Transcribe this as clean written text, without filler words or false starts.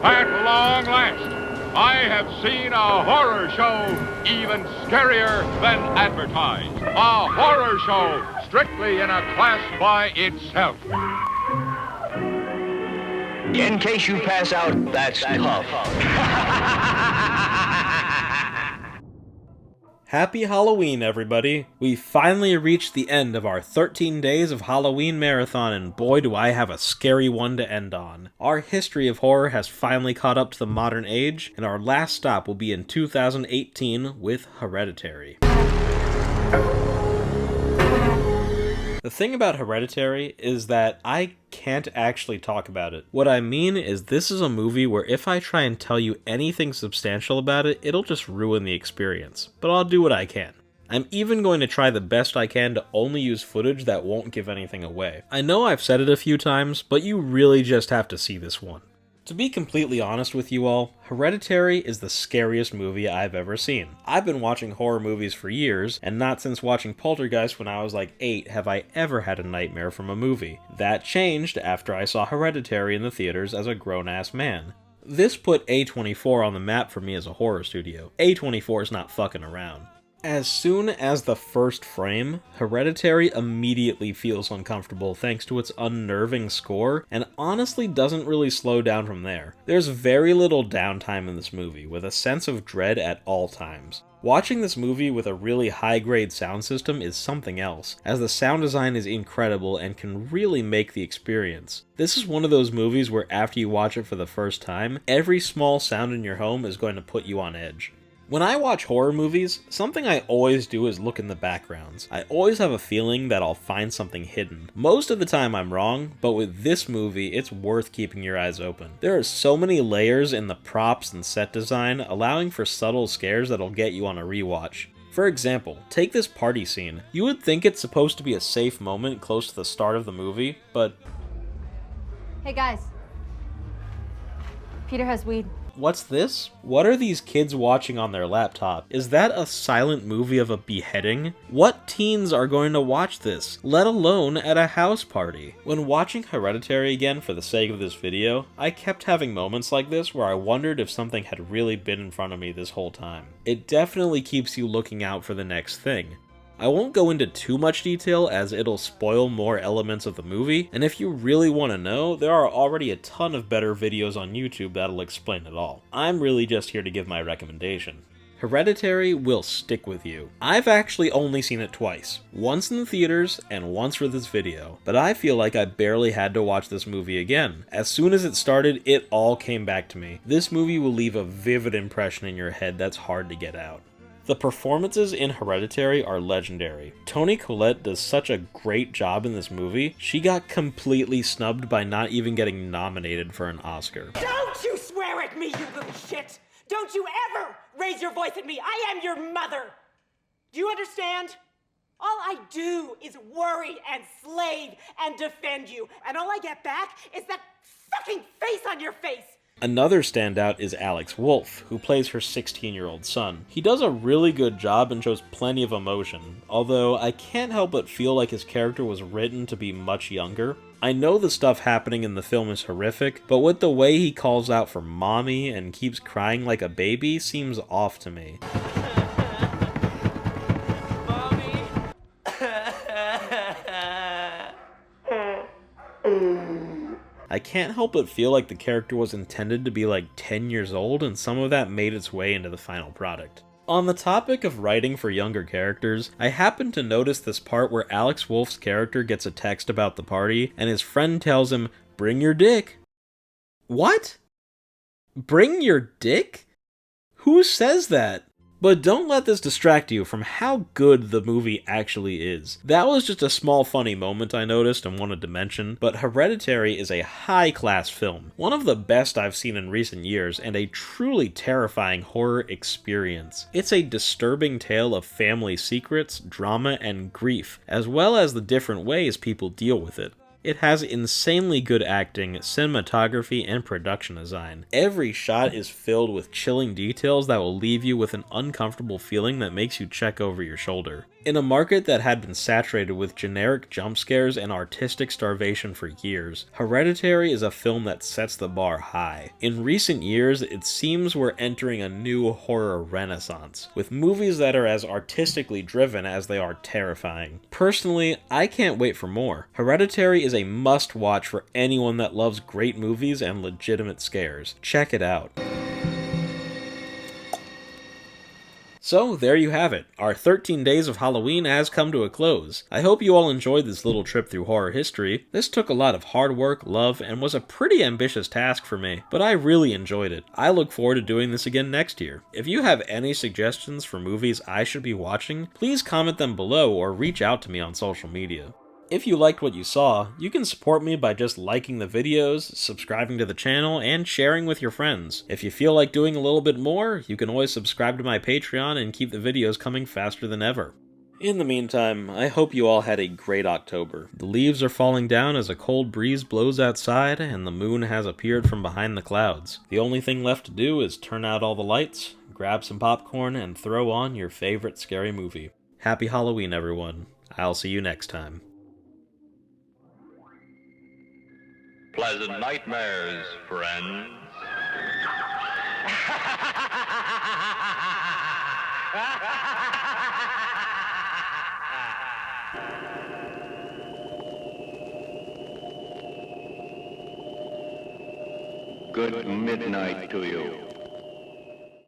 At long last, I have seen a horror show even scarier than advertised. A horror show strictly in a class by itself. In case you pass out, that's tough. Happy Halloween, everybody! We finally reached the end of our 13 days of Halloween marathon, and boy do I have a scary one to end on. Our history of horror has finally caught up to the modern age, and our last stop will be in 2018 with Hereditary. The thing about Hereditary is that I can't actually talk about it. What I mean is this is a movie where if I try and tell you anything substantial about it, it'll just ruin the experience. But I'll do what I can. I'm even going to try the best I can to only use footage that won't give anything away. I know I've said it a few times, but you really just have to see this one. To be completely honest with you all, Hereditary is the scariest movie I've ever seen. I've been watching horror movies for years, and not since watching Poltergeist when I was like 8 have I ever had a nightmare from a movie. That changed after I saw Hereditary in the theaters as a grown-ass man. This put A24 on the map for me as a horror studio. A24 is not fucking around. As soon as the first frame, Hereditary immediately feels uncomfortable thanks to its unnerving score, and honestly doesn't really slow down from there. There's very little downtime in this movie, with a sense of dread at all times. Watching this movie with a really high-grade sound system is something else, as the sound design is incredible and can really make the experience. This is one of those movies where after you watch it for the first time, every small sound in your home is going to put you on edge. When I watch horror movies, something I always do is look in the backgrounds. I always have a feeling that I'll find something hidden. Most of the time I'm wrong, but with this movie, it's worth keeping your eyes open. There are so many layers in the props and set design, allowing for subtle scares that'll get you on a rewatch. For example, take this party scene. You would think it's supposed to be a safe moment close to the start of the movie, but... Hey guys. Peter has weed. What's this? What are these kids watching on their laptop? Is that a silent movie of a beheading? What teens are going to watch this, let alone at a house party? When watching Hereditary again for the sake of this video, I kept having moments like this where I wondered if something had really been in front of me this whole time. It definitely keeps you looking out for the next thing. I won't go into too much detail as it'll spoil more elements of the movie, and if you really want to know, there are already a ton of better videos on YouTube that'll explain it all. I'm really just here to give my recommendation. Hereditary will stick with you. I've actually only seen it twice, once in the theaters and once for this video, but I feel like I barely had to watch this movie again. As soon as it started, it all came back to me. This movie will leave a vivid impression in your head that's hard to get out. The performances in Hereditary are legendary. Toni Collette does such a great job in this movie, she got completely snubbed by not even getting nominated for an Oscar. Don't you swear at me, you little shit! Don't you ever raise your voice at me! I am your mother! Do you understand? All I do is worry and slave and defend you, and all I get back is that fucking face on your face! Another standout is Alex Wolff, who plays her 16-year-old son. He does a really good job and shows plenty of emotion, although I can't help but feel like his character was written to be much younger. I know the stuff happening in the film is horrific, but with the way he calls out for mommy and keeps crying like a baby seems off to me. I can't help but feel like the character was intended to be like 10 years old, and some of that made its way into the final product. On the topic of writing for younger characters, I happened to notice this part where Alex Wolff's character gets a text about the party, and his friend tells him, "Bring your dick." What? Bring your dick? Who says that? But don't let this distract you from how good the movie actually is. That was just a small funny moment I noticed and wanted to mention, but Hereditary is a high-class film, one of the best I've seen in recent years, and a truly terrifying horror experience. It's a disturbing tale of family secrets, drama, and grief, as well as the different ways people deal with it. It has insanely good acting, cinematography, and production design. Every shot is filled with chilling details that will leave you with an uncomfortable feeling that makes you check over your shoulder. In a market that had been saturated with generic jump scares and artistic starvation for years, Hereditary is a film that sets the bar high. In recent years, it seems we're entering a new horror renaissance, with movies that are as artistically driven as they are terrifying. Personally, I can't wait for more. Hereditary is a must-watch for anyone that loves great movies and legitimate scares. Check it out. So, there you have it. Our 13 days of Halloween has come to a close. I hope you all enjoyed this little trip through horror history. This took a lot of hard work, love, and was a pretty ambitious task for me, but I really enjoyed it. I look forward to doing this again next year. If you have any suggestions for movies I should be watching, please comment them below or reach out to me on social media. If you liked what you saw, you can support me by just liking the videos, subscribing to the channel, and sharing with your friends. If you feel like doing a little bit more, you can always subscribe to my Patreon and keep the videos coming faster than ever. In the meantime, I hope you all had a great October. The leaves are falling down as a cold breeze blows outside, and the moon has appeared from behind the clouds. The only thing left to do is turn out all the lights, grab some popcorn, and throw on your favorite scary movie. Happy Halloween, everyone. I'll see you next time. Pleasant nightmares, friends. Good midnight to you.